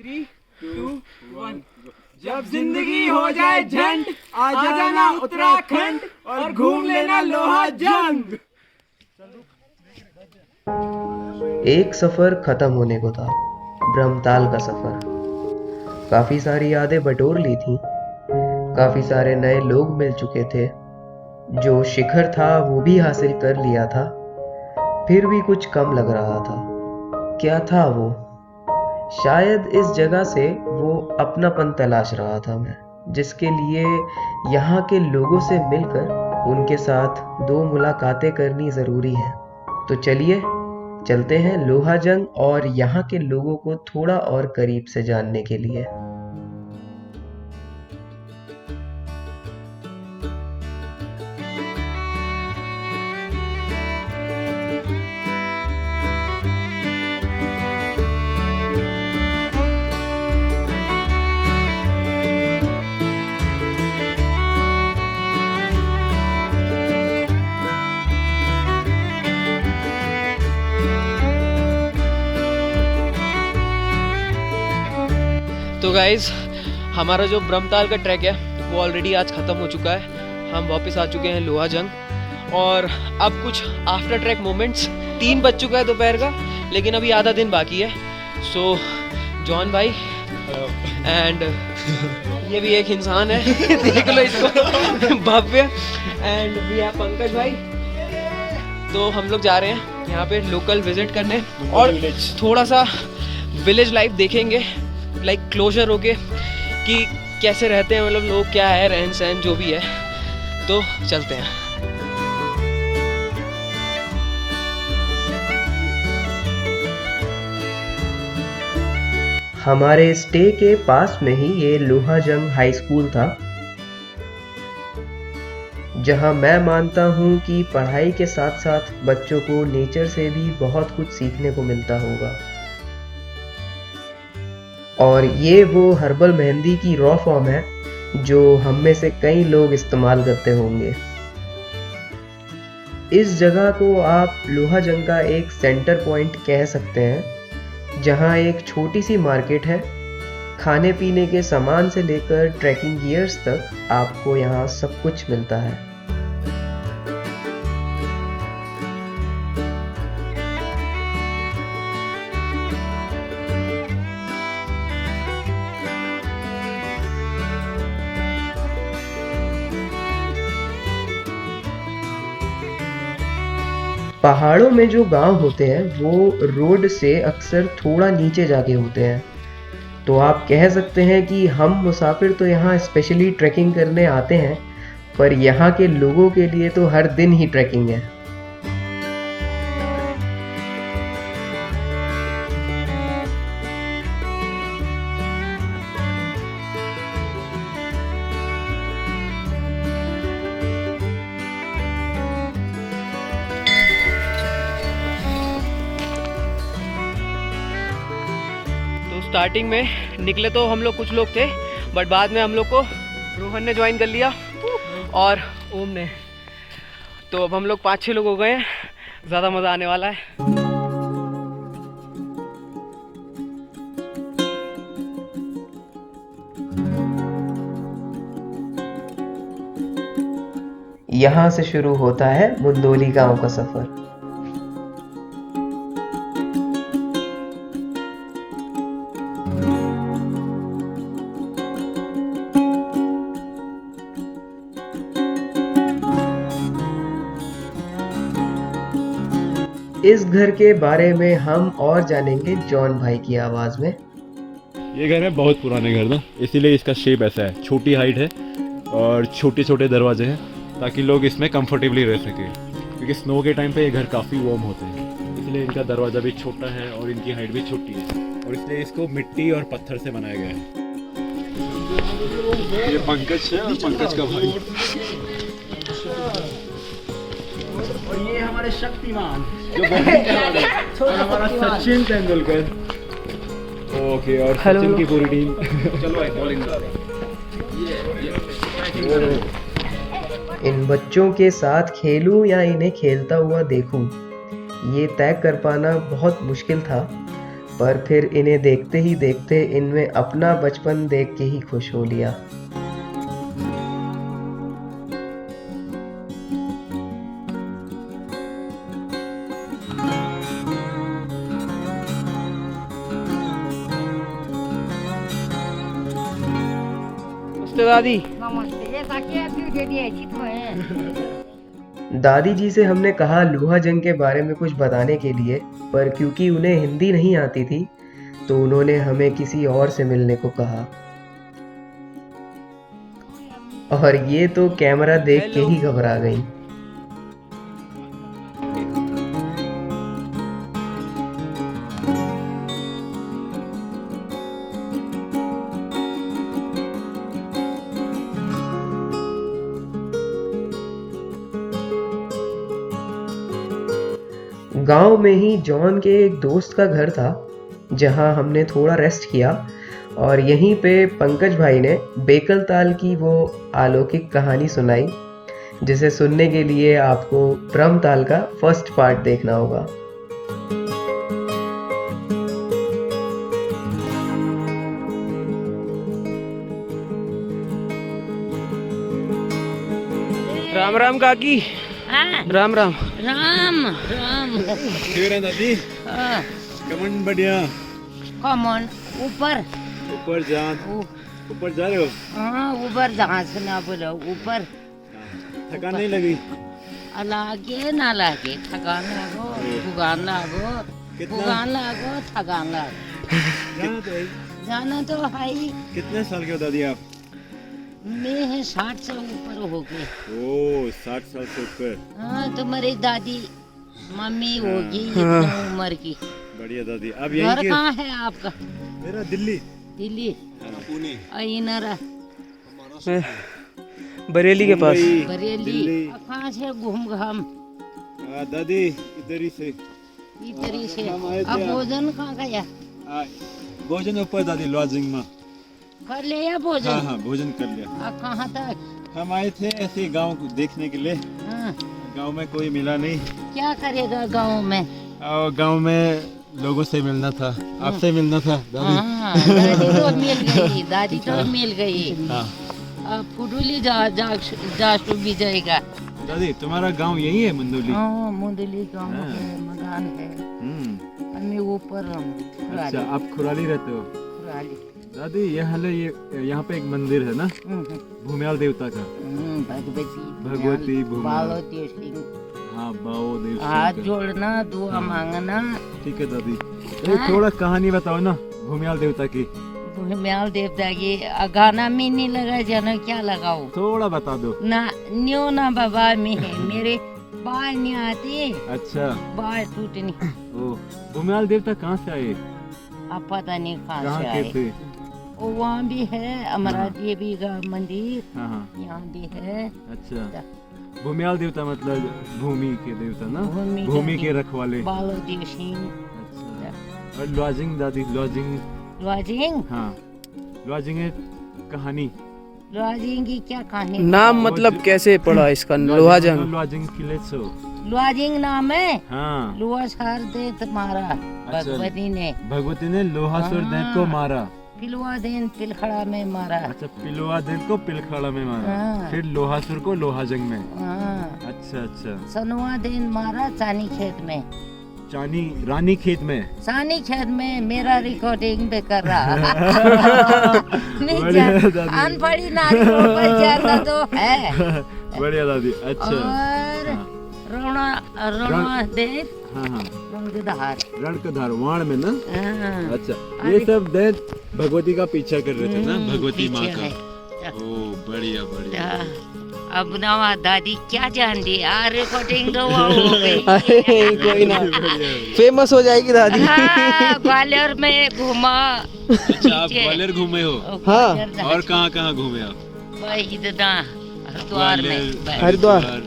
3, 2, 1। जब जिंदगी हो जाए झंड, आ जाना उत्तराखंड और घूम लेना लोहा जंग। एक सफर खत्म होने को था, ब्रह्मताल का सफर। काफी सारी यादें बटोर ली थी, काफी सारे नए लोग मिल चुके थे, जो शिखर था वो भी हासिल कर लिया था। फिर भी कुछ कम लग रहा था। क्या था वो? शायद इस जगह से वो अपनापन तलाश रहा था मैं, जिसके लिए यहाँ के लोगों से मिलकर उनके साथ 2 मुलाकातें करनी ज़रूरी है। तो चलिए चलते हैं लोहाजंग और यहाँ के लोगों को थोड़ा और करीब से जानने के लिए। तो गाइज़, हमारा जो ब्रह्मताल का ट्रैक है वो ऑलरेडी आज ख़त्म हो चुका है। हम वापस आ चुके हैं लोहाजंग और अब कुछ आफ्टर ट्रैक मोमेंट्स। 3 बज चुका है दोपहर का, लेकिन अभी आधा दिन बाकी है। सो जॉन भाई एंड ये भी एक इंसान है देख लो इसको भव्य, एंड वी हैव पंकज भाई। तो हम लोग जा रहे हैं यहाँ पे लोकल विजिट करने और थोड़ा सा विलेज लाइफ देखेंगे, लाइक क्लोजर होके कि कैसे रहते हैं, मतलब लोग क्या है, रहन सहन जो भी है। तो चलते हैं। हमारे स्टे के पास में ही ये लोहाजंग हाई स्कूल था, जहां मैं मानता हूं कि पढ़ाई के साथ साथ बच्चों को नेचर से भी बहुत कुछ सीखने को मिलता होगा। और ये वो हर्बल मेहंदी की रॉ फॉर्म है जो हम में से कई लोग इस्तेमाल करते होंगे। इस जगह को आप लोहाजंग का एक सेंटर पॉइंट कह सकते हैं, जहां एक छोटी सी मार्केट है। खाने पीने के सामान से लेकर ट्रैकिंग गियर्स तक आपको यहाँ सब कुछ मिलता है। पहाड़ों में जो गांव होते हैं वो रोड से अक्सर थोड़ा नीचे जाके होते हैं, तो आप कह सकते हैं कि हम मुसाफिर तो यहाँ स्पेशली ट्रैकिंग करने आते हैं, पर यहाँ के लोगों के लिए तो हर दिन ही ट्रैकिंग है। स्टार्टिंग में निकले तो हम लोग कुछ लोग थे, बट बाद में हम लोग को रोहन ने ज्वाइन कर लिया और ओम ने। तो अब हम लोग 5-6 लोग हो गए हैं। ज़्यादा मज़ा आने वाला है। यहाँ से शुरू होता है मुंदोली गांव का सफर। इस घर के बारे में हम और जानेंगे जॉन भाई की आवाज में। ये घर है बहुत पुराने घर ना, इसीलिए इसका शेप ऐसा है। छोटी हाइट है और छोटे छोटे दरवाजे हैं ताकि लोग इसमें कंफर्टेबली रह सके, क्योंकि स्नो के टाइम पे ये घर काफ़ी वार्म होते हैं, इसलिए इनका दरवाज़ा भी छोटा है और इनकी हाइट भी छोटी है, और इसलिए इसको मिट्टी और पत्थर से बनाया गया है। ये पंकज है और पंकज का भाई, और ये हमारे शक्तिमान जो और हमारा सचिन तेंदुलकर। ओके, और सचिन की पूरी टीम। चलो भाई बॉलिंग। इन बच्चों के साथ खेलूं या इन्हें खेलता हुआ देखूं, ये तय कर पाना बहुत मुश्किल था, पर फिर इन्हें देखते ही देखते इनमें अपना बचपन देख के ही खुश हो लिया। नमस्ते दादी। नमस्ते, ये साकिया फिर गेडी ऐसी तो है। दादी जी से हमने कहा लोहा जंग के बारे में कुछ बताने के लिए, पर क्योंकि उन्हें हिंदी नहीं आती थी तो उन्होंने हमें किसी और से मिलने को कहा। और ये तो कैमरा देख के ही घबरा गई। गांव में ही जॉन के एक दोस्त का घर था जहां हमने थोड़ा रेस्ट किया, और यहीं पे पंकज भाई ने बेकल ताल की वो अलौकिक कहानी सुनाई, जिसे सुनने के लिए आपको ब्रह्म ताल का फर्स्ट पार्ट देखना होगा। राम राम काकी। हाँ, राम राम। राम राम। क्यों दादी? हाँ, कमन बढ़िया। कमन ऊपर ऊपर जा, ऊ- ऊपर जा रहे हो? हाँ, ऊपर जहाँ से ना बोलो ऊपर। थकान नहीं लगी? लागे ना लागे, थकान लागो, भुगान लागो, कितना? भुगान लागो, थकान लागो। जाना तो है। जाना तो है ही। कितने साल के हो दादी आप? मैं है 60 से ऊपर हो गए। ओ 60 साल से ऊपर। हाँ, तुम्हारी दादी मम्मी होगी इतना उम्र की। बढ़िया दादी। अब घर यहीं के? कहाँ है आपका? मेरा दिल्ली। दिल्ली। पुणे। इनरा बरेली के पास। मुंबई, बरेली। दिल्ली। कहाँ से घूम घाम दादी इधर ही से। इधर ही से। हम आए थे अब यहाँ। भोजन कहाँ गया? भोजन ऊपर दादी लॉजिंग में। कर लिया भोजन? हाँ हाँ भोजन कर लिया। अब कहाँ तक? हम आए थे ऐसे गांव को देखने के लिए। हाँ, गांव में कोई मिला नहीं, क्या करेगा गांव में? और गांव में लोगों से मिलना था, आपसे मिलना था दादी। हाँ, दादी तो मिल गई, दादी तो मिल गई। हाँ अब फुडुली जा भी जाएगा। दादी तुम्हारा गांव यही है मुंदोली? हाँ, मुंदली गांव हाँ। है, मकान है। हम्म। हमें ऊपर अच्छा आप खुराली रहते हो? दादी यहाँ पे एक मंदिर है ना भूमियाल देवता का। भगवती भूमियाल। हाँ बाओ देव हाथ जोड़ना, दुआ मांगना। ठीक है दादी। एक थोड़ा कहानी बताओ ना भूमियाल देवता की। भूमियाल देवता की गाना में नहीं लगा जाना, क्या लगाओ? थोड़ा बता दो ना न्यो ना बाबा में है, मेरे बाल नहीं आते, अच्छा। बाल टूटने। ओ भूमियाल देवता कहाँ से आए? अब पता नहीं कहाँ कहाँ से के आए। थे? वो वहाँ भी है अमरा देवी का मंदिर, हाँ हाँ यहाँ भी है। अच्छा। भूमियाल देवता मतलब भूमि के देवता ना? भूमि के भूमि के रखवाले। बालो देव सिंह। अच्छा। और लॉजिंग दादी, लॉजिंग? लॉजिंग? हाँ लॉजिंग है कहानी। लॉजिंग की क्या कहानी? नाम मतलब कैसे पड़ा इसका? लोहा जंग। लॉजिंग किले सो। लॉजिंग नाम है। हाँ लोहा सार दे तुम्हारा भगवती ने। भगवती ने लोहासुर दैत को मारा। पिलवा देन पिलखड़ा में मारा। अच्छा पिलवा दैत को पिलखड़ा में मारा, हाँ। फिर लोहासुर को लोहा जंग में। हाँ, अच्छा अच्छा। सनुआ देन मारा चानी खेत में। चानी रानी खेत में? सानी खेत में। मेरा रिकॉर्डिंग भी कर रहा। बढ़िया दादी। अनपढ़ी नारियों पर ज्यादा तो है। बढ़िया दादी। अच्छा। और हाँ। रोना देव हाँ हाँ रंगधार। रणकधार वाण में ना? हाँ, अच्छा ये सब दैत भगवती का पीछा कर रहे थे ना, भगवती माँ पीछे का। है। ओ बढ़िया बढ़िया। अब नवा दादी क्या जान दी, रिकॉर्डिंग तो हो गई। अरे कोई ना, फेमस हो जाएगी दादी। हाँ, ग्वालियर में घूमा। अच्छा आप ग्वालियर घूमे हो? हाँ। और कहाँ कहाँ घूमे आप? इतना हरिद्वार में। हरिद्वार।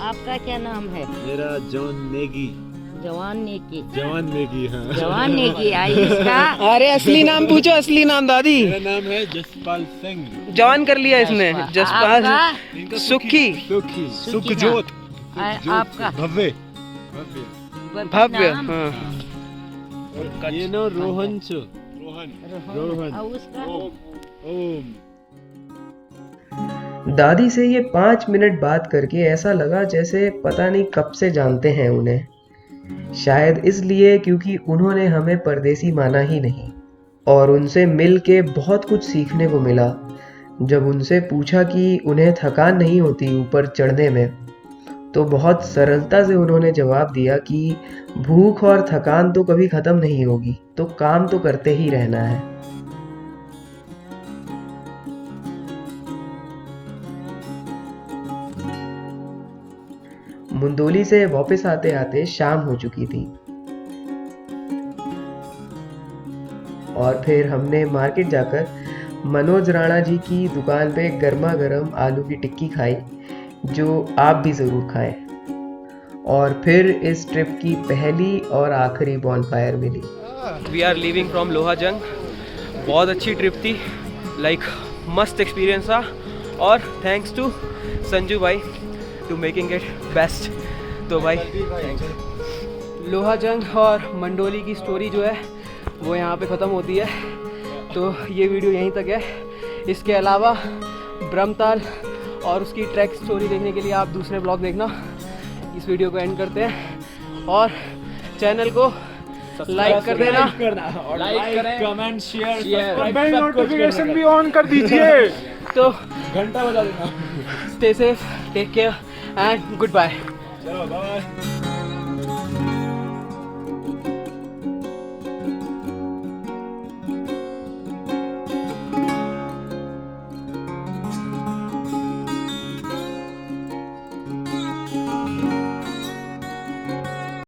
आपका क्या नाम है? मेरा जॉन नेगी। जवान नेकी। जवान नेगी। हाँ जवान नेकी आई इसका। अरे असली नाम पूछो, असली नाम दादी। मेरा नाम है जसपाल सिंह। जवान कर लिया इसने। जसपाल आपका? सुखी। सुखी सुखी ये ना रोहन रोहन और उसका ओम। दादी से ये 5 मिनट बात करके ऐसा लगा जैसे पता नहीं कब से जानते हैं उन्हें। शायद इसलिए क्योंकि उन्होंने हमें परदेसी माना ही नहीं, और उनसे मिल के बहुत कुछ सीखने को मिला। जब उनसे पूछा कि उन्हें थकान नहीं होती ऊपर चढ़ने में, तो बहुत सरलता से उन्होंने जवाब दिया कि भूख और थकान तो कभी ख़त्म नहीं होगी, तो काम तो करते ही रहना है। मुंदोली से वापस आते आते शाम हो चुकी थी, और फिर हमने मार्केट जाकर मनोज राणा जी की दुकान पे गर्मा गर्म आलू की टिक्की खाई, जो आप भी ज़रूर खाएं। और फिर इस ट्रिप की पहली और आखिरी बॉनफायर मिली। We are living from Lohajang. बहुत अच्छी ट्रिप थी, लाइक मस्त एक्सपीरियंस था, और थैंक्स टू संजू भाई टू मेकिंग इट बेस्ट। तो भाई लोहाजंग और मंडोली की स्टोरी जो है वो यहाँ पे ख़त्म होती है, तो ये वीडियो यहीं तक है। इसके अलावा ब्रह्मताल और उसकी ट्रैक स्टोरी देखने के लिए आप दूसरे ब्लॉग देखना। इस वीडियो को एंड करते हैं, और चैनल को लाइक कर देना, लाइक करें, कमेंट, शेयर, बेल नोटिफिकेशन भी ऑन कर दीजिए। तो घंटा बजा देना। Stay safe, take care and good bye. चलो बाय।